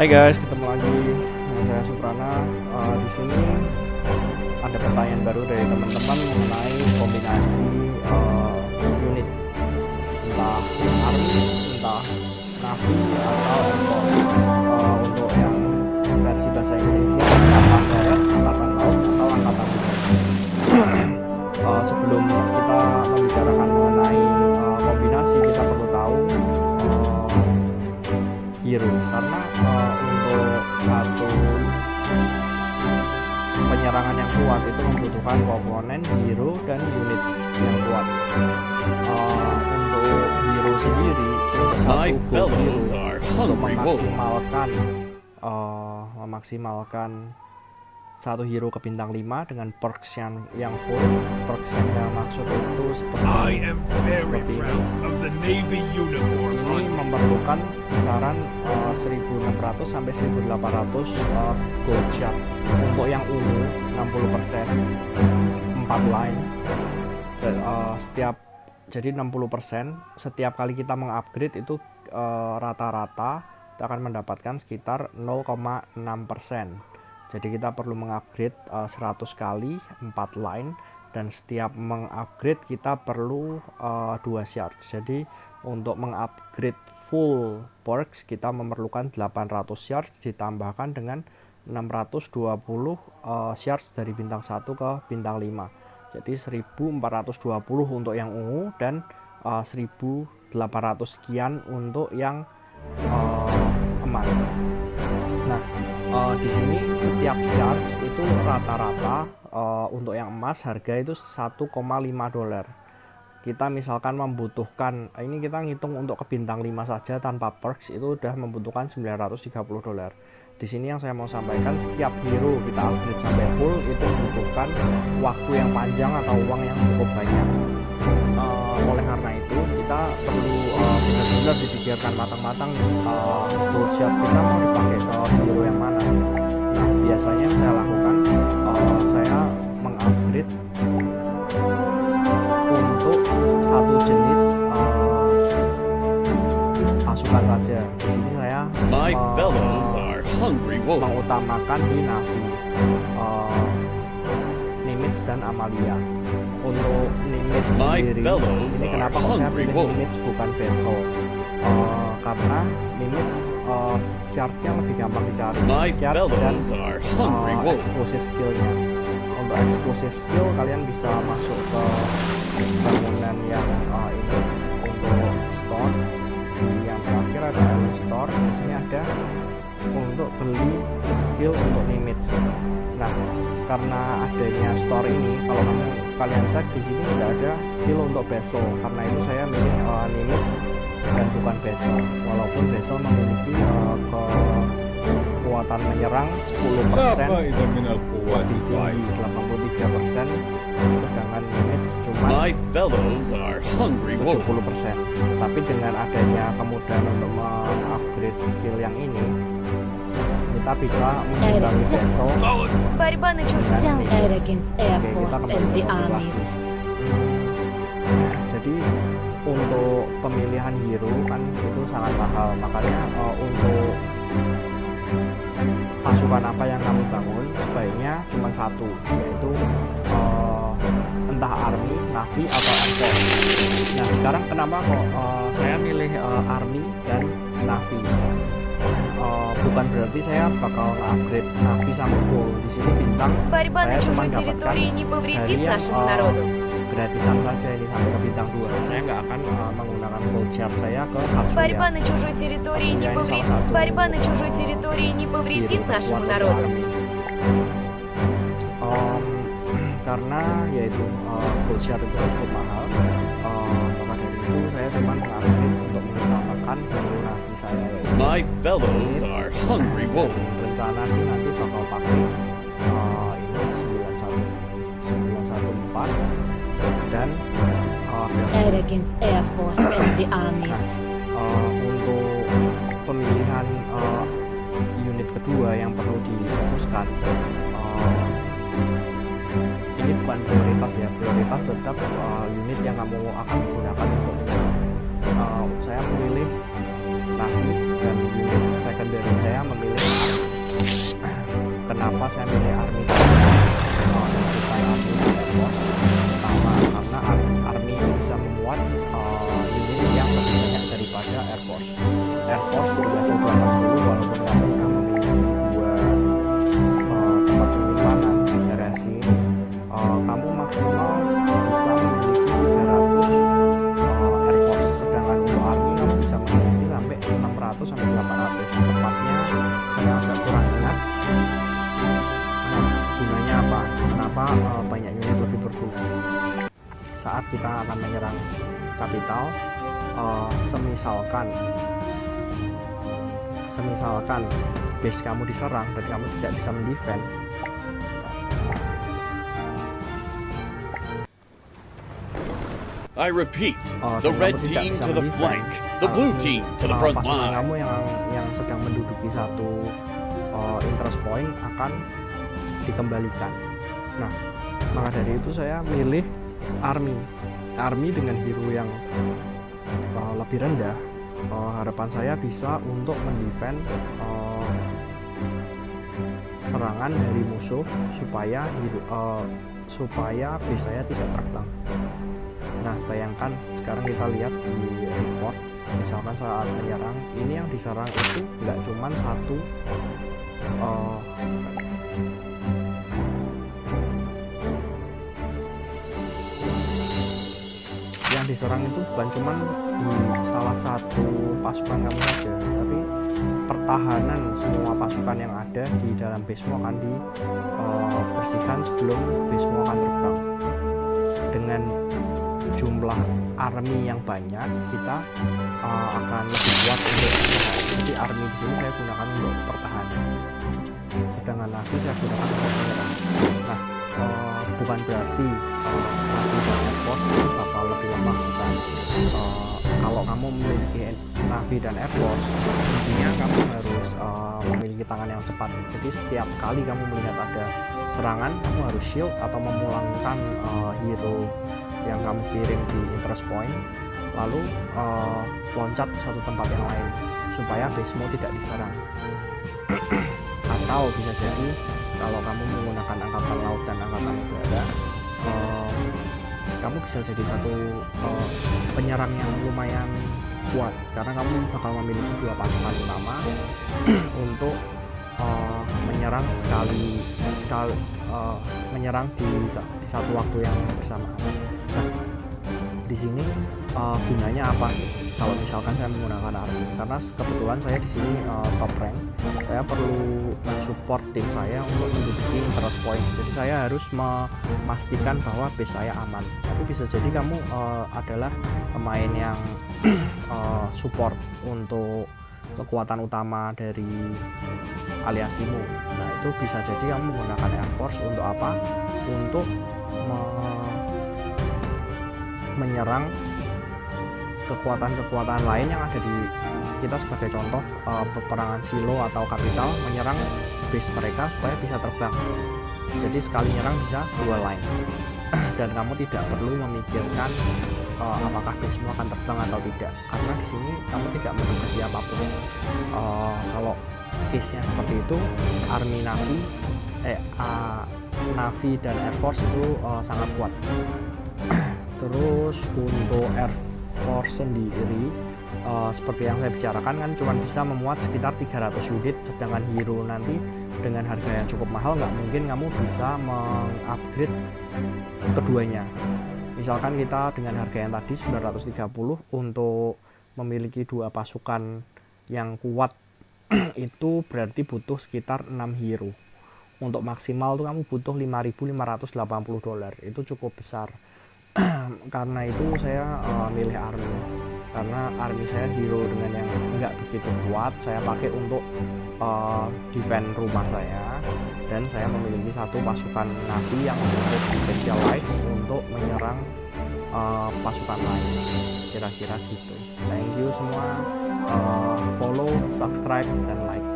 Hai guys, ketemu lagi dengan saya Suprana. Di sini ada pertanyaan baru dari teman-teman mengenai kombinasi unit, entah army, entah navy atau airborne. Untuk yang versi bahasa Indonesia, angkatan darat, angkatan laut, atau angkatan udara. Sebelum kita membicarakan mengenai kombinasi, kita perlu tahu hero, karena untuk satu penyerangan yang kuat itu membutuhkan komponen hero dan unit yang kuat. Untuk hero sendiri, untuk satu gold hero, untuk memaksimalkan satu hero ke bintang 5 dengan perks yang full. Perks yang saya maksud itu seperti ini. Ini memerlukan kisaran 1600 sampai 1800 gold shard. Untuk yang ungu 60%, 4 line. Jadi 60% setiap kali kita mengupgrade itu rata-rata kita akan mendapatkan sekitar 0,6%. Jadi kita perlu mengupgrade 100 kali 4 line, dan setiap mengupgrade kita perlu 2 shard. Jadi untuk mengupgrade full perks kita memerlukan 800 shard ditambahkan dengan 620 shard dari bintang 1 ke bintang 5. Jadi 1420 untuk yang ungu dan 1800 sekian untuk yang emas. Nah, di sini setiap charge itu rata-rata untuk yang emas harga itu $1,5. Kita misalkan membutuhkan, ini kita ngitung untuk ke bintang 5 saja tanpa perks itu udah membutuhkan $930. Di sini yang saya mau sampaikan, setiap hero kita upgrade sampai full itu membutuhkan waktu yang panjang atau uang yang cukup banyak. Oleh karena itu kita perlu benar-benar dipikirkan matang-matang gold shard kita mau dipakai ke hero yang mana. Nah, biasanya yang saya lakukan, saya mengupgrade untuk satu jenis pasukan saja. Di sini saya mengutamakan di Navy, Nimitz dan Amalia. Untuk Nimitz sendiri, ini kenapa saya pilih Nimitz bukan Bezel? Karena Nimitz shardnya lebih gampang dicari, shard dan exclusive skillnya. Untuk exclusive skill kalian bisa masuk ke bangunan yang ini untuk store. Yang terakhir ada Island Store. Di sini ada untuk beli skill untuk Nimitz. Nah, karena adanya store ini, kalau kalian cek di sini tidak ada skill untuk Bezel. Karena itu saya milih Nimitz dan bukan Bezel. Walaupun Bezel memiliki kekuatan menyerang 10% lebih tinggi, 83%, sedangkan Nimitz cuma 70%. Tapi dengan adanya kemudahan untuk mengupgrade skill yang ini, kita bisa mengurangi Bezel. Jadi untuk pemilihan hero kan itu sangat mahal, makanya untuk pasukan apa yang kamu bangun sebaiknya cuma satu, yaitu entah army, navy atau airborne. Nah, sekarang kenapa kok saya milih army dan navy? Bukan berarti saya bakal upgrade navy sampai full. Di sini bintang saya cuma dapatkan dari yang gratisan saja, ini sampai ke bintang 2. Saya nggak akan menggunakan gold shard saya ke Hatsuya. Karena yaitu gold shard itu cukup mahal, maka dari itu saya cuma mengupgrade untuk mengutamakan hero navy saya, yaitu rencana sih nanti bakal pakai ini 914 dan untuk pemilihan unit kedua yang perlu difokuskan, ini bukan prioritas ya, prioritas tetap unit yang kamu akan gunakan untuk menyerang. Saya memilih navy dan unit maka dari saya memilih kenapa saya milih Army bukan Army dan Air Force. Pertama, karena Army bisa memuat unit yang lebih banyak daripada Air Force. Air Force di level 80, walaupun kamu memiliki dua tempat penyimpanan daerah sini, kamu maksimal bisa memiliki 300 Air Force, sedangkan untuk Army kamu bisa memiliki sampai 600 sampai 800. Tepatnya saya agak kurang ingat. Gunanya apa? Kenapa banyak unit lebih berguna? Saat kita akan menyerang kapital, semisalkan base kamu diserang dan kamu tidak bisa mendefend, I repeat, the red team to the flank, the blue team to the front line. Kamu yang sedang menduduki satu interest point akan dikembalikan. Nah, maka dari itu saya milih Army dengan hero yang lebih rendah. Harapan saya bisa untuk mendefend serangan dari musuh supaya base saya tidak terbang. Nah, bayangkan sekarang kita lihat di report, misalkan saat menyerang, ini yang diserang itu nggak cuman satu yang diserang itu bukan cuman di salah satu pasukan kamu saja, tapi pertahanan semua pasukan yang ada di dalam basemu akan dibersihkan sebelum basemu akan terbang. Dengan jumlah army yang banyak, kita akan lebih kuat untuk jadi army di sini saya gunakan untuk pertahanan, sedangkan navy saya gunakan untuk menyerang. Nah, bukan berarti navy dan Air Force itu bakal lebih lemah, bukan. Kalau kamu memiliki navy dan Air Force, intinya kamu harus memiliki tangan yang cepat. Jadi setiap kali kamu melihat ada serangan, kamu harus shield atau memulangkan hero yang kamu kirim di interest point, lalu loncat ke satu tempat yang lain supaya basemu tidak diserang. Atau bisa jadi kalau kamu menggunakan angkatan laut dan angkatan udara, kamu bisa jadi satu penyerang yang lumayan kuat, karena kamu bakal memiliki dua pasukan utama untuk menyerang menyerang di satu waktu yang bersamaan. Nah, di sini gunanya apa sih? Kalau misalkan saya menggunakan Army, karena kebetulan saya di sini top rank, saya perlu mensupport tim saya untuk menduduki interest point. Jadi saya harus memastikan bahwa base saya aman. Tapi bisa jadi kamu adalah pemain yang support untuk kekuatan utama dari aliansimu. Nah, itu bisa jadi kamu menggunakan Air Force untuk apa? Untuk menyerang kekuatan-kekuatan lain yang ada di kita, sebagai contoh peperangan silo atau kapital, menyerang base mereka supaya bisa terbang. Jadi sekali nyerang bisa dua line dan kamu tidak perlu memikirkan apakah basemu akan terbang atau tidak, karena di sini kamu tidak menduduki apapun. Kalau case-nya seperti itu, Army Navy dan Air Force itu sangat kuat. Terus untuk Air Force sendiri, seperti yang saya bicarakan kan cuma bisa memuat sekitar 300 unit, sedangkan hero nanti dengan harga yang cukup mahal nggak mungkin kamu bisa mengupgrade keduanya. Misalkan kita dengan harga yang tadi 930 untuk memiliki dua pasukan yang kuat itu berarti butuh sekitar 6 hero. Untuk maksimal tuh kamu butuh $5.580, itu cukup besar. Karena itu saya milih Army, karena Army saya hero dengan yang nggak begitu kuat saya pakai untuk defend rumah saya, dan saya memiliki satu pasukan Navy yang cukup specialized untuk menyerang pasukan lain, kira-kira gitu. Thank you semua, follow, subscribe, dan like.